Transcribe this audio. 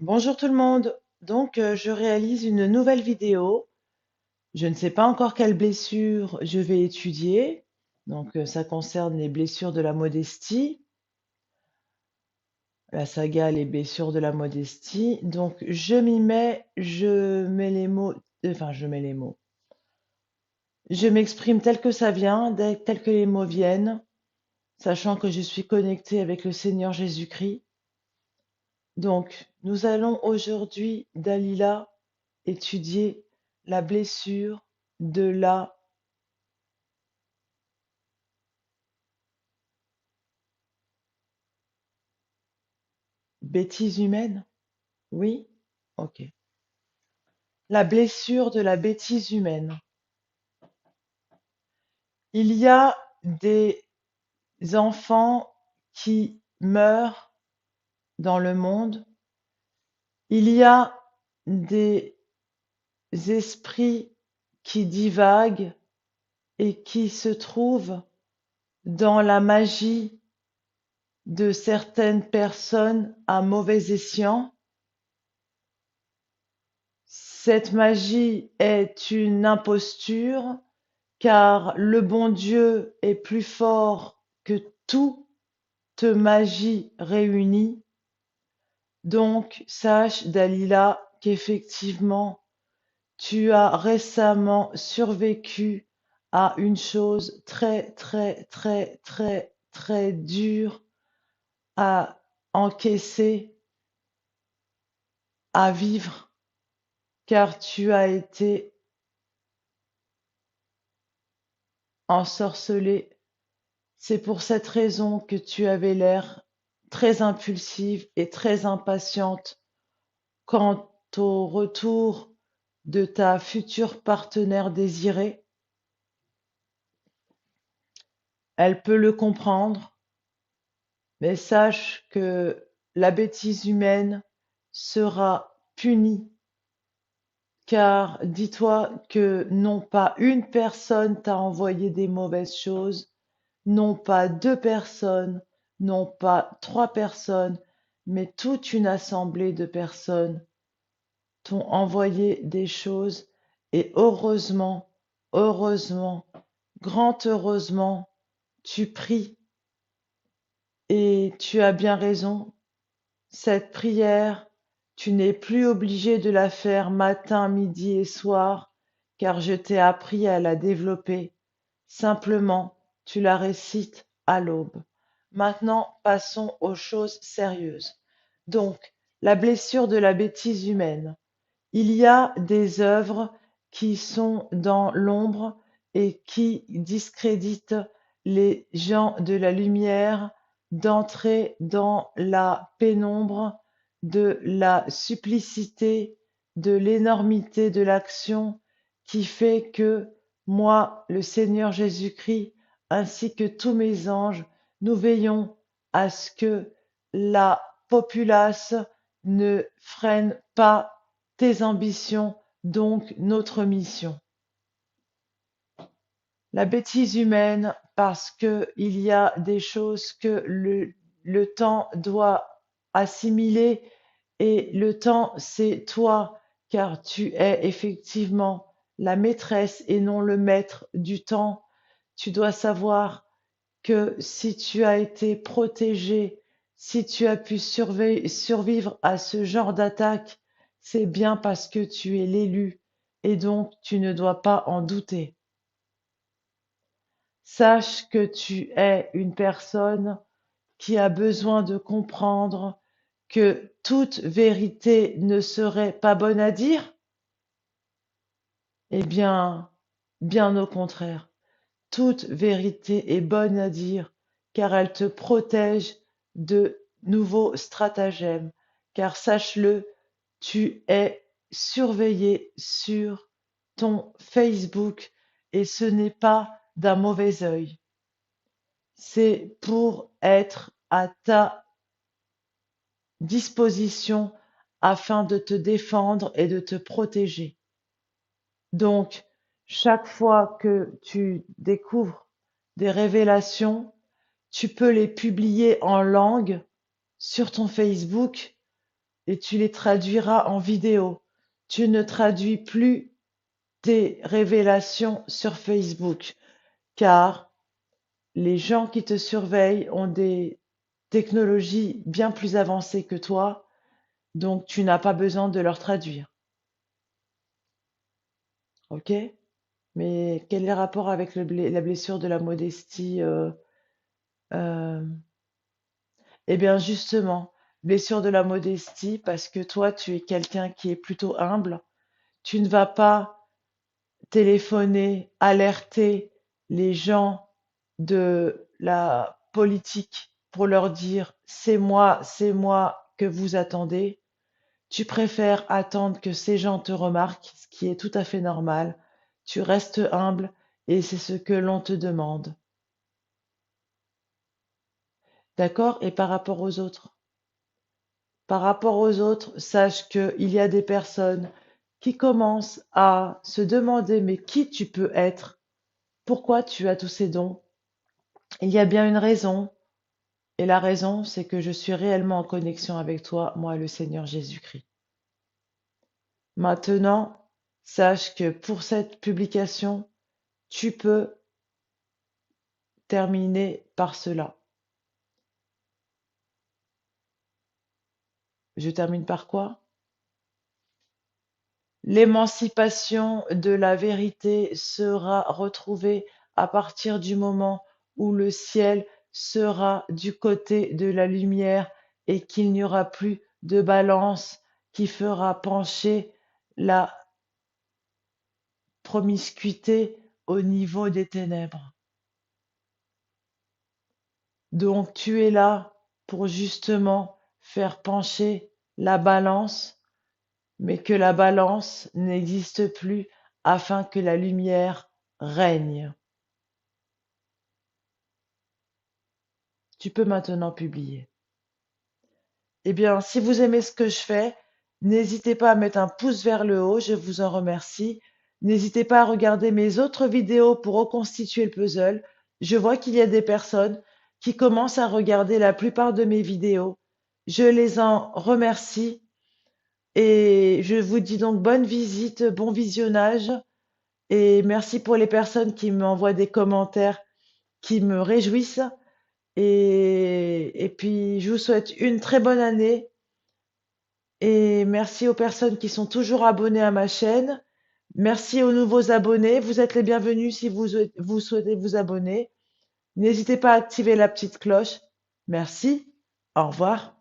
Bonjour tout le monde. Je réalise une nouvelle vidéo. Je ne sais pas encore quelle blessure je vais étudier. Ça concerne les blessures de la modestie, la saga Les blessures de la modestie. Donc, je m'y mets, je mets les mots, enfin, je mets les mots. Je m'exprime tel que ça vient, tel que les mots viennent, sachant que je suis connectée avec le Seigneur Jésus-Christ. Donc, nous allons aujourd'hui, Dalila, étudier la blessure de la bêtise humaine. Oui? Ok. La blessure de la bêtise humaine. Il y a des enfants qui meurent dans le monde. Il y a des esprits qui divaguent et qui se trouvent dans la magie de certaines personnes à mauvais escient. Cette magie est une imposture, car le bon Dieu est plus fort que toute magie réunie. Donc, sache, Dalila, qu'effectivement, tu as récemment survécu à une chose très, très, très, très, très dure à encaisser, à vivre, car tu as été ensorcelé. C'est pour cette raison que tu avais l'air très impulsive et très impatiente quant au retour de ta future partenaire désirée. Elle peut le comprendre, mais sache que la bêtise humaine sera punie, car dis-toi que non pas une personne t'a envoyé des mauvaises choses, non pas deux personnes, non pas trois personnes, mais toute une assemblée de personnes t'ont envoyé des choses et heureusement, heureusement, grand heureusement, tu pries et tu as bien raison. Cette prière, tu n'es plus obligé de la faire matin, midi et soir, car je t'ai appris à la développer. Simplement, tu la récites à l'aube. Maintenant, passons aux choses sérieuses. Donc, la blessure de la bêtise humaine. Il y a des œuvres qui sont dans l'ombre et qui discréditent les gens de la lumière d'entrer dans la pénombre de la supplicité, de l'énormité de l'action qui fait que moi, le Seigneur Jésus-Christ, ainsi que tous mes anges, nous veillons à ce que la populace ne freine pas tes ambitions, donc notre mission. La bêtise humaine, parce que il y a des choses que le temps doit assimiler et le temps, c'est toi, car tu es effectivement la maîtresse et non le maître du temps. Tu dois savoir que si tu as été protégé, si tu as pu survivre à ce genre d'attaque, c'est bien parce que tu es l'élu et donc tu ne dois pas en douter. Sache que tu es une personne qui a besoin de comprendre que toute vérité ne serait pas bonne à dire. Eh bien, bien au contraire. Toute vérité est bonne à dire, car elle te protège de nouveaux stratagèmes. Car sache-le, tu es surveillé sur ton Facebook et ce n'est pas d'un mauvais œil. C'est pour être à ta disposition afin de te défendre et de te protéger. Donc, chaque fois que tu découvres des révélations, tu peux les publier en langue sur ton Facebook et tu les traduiras en vidéo. Tu ne traduis plus tes révélations sur Facebook, car les gens qui te surveillent ont des technologies bien plus avancées que toi, donc tu n'as pas besoin de leur traduire. OK? Mais quel est le rapport avec la blessure de la modestie euh, Eh bien, justement, blessure de la modestie, parce que toi, tu es quelqu'un qui est plutôt humble. Tu ne vas pas téléphoner, alerter les gens de la politique pour leur dire c'est moi que vous attendez. Tu préfères attendre que ces gens te remarquent, ce qui est tout à fait normal. Tu restes humble et c'est ce que l'on te demande. D'accord? Et par rapport aux autres? Par rapport aux autres, sache qu'il y a des personnes qui commencent à se demander mais qui tu peux être? Pourquoi tu as tous ces dons? Il y a bien une raison. Et la raison, c'est que je suis réellement en connexion avec toi, moi, le Seigneur Jésus-Christ. Maintenant, sache que pour cette publication, tu peux terminer par cela. Je termine par quoi? L'émancipation de la vérité sera retrouvée à partir du moment où le ciel sera du côté de la lumière et qu'il n'y aura plus de balance qui fera pencher la promiscuité au niveau des ténèbres. Donc tu es là pour justement faire pencher la balance, mais que la balance n'existe plus afin que la lumière règne. Tu peux maintenant publier. Eh bien, si vous aimez ce que je fais, n'hésitez pas à mettre un pouce vers le haut, je vous en remercie. N'hésitez pas à regarder mes autres vidéos pour reconstituer le puzzle. Je vois qu'il y a des personnes qui commencent à regarder la plupart de mes vidéos. Je les en remercie et je vous dis donc bonne visite, bon visionnage et merci pour les personnes qui m'envoient des commentaires qui me réjouissent. Et puis, je vous souhaite une très bonne année et merci aux personnes qui sont toujours abonnées à ma chaîne. Merci aux nouveaux abonnés. Vous êtes les bienvenus si vous souhaitez vous abonner. N'hésitez pas à activer la petite cloche. Merci. Au revoir.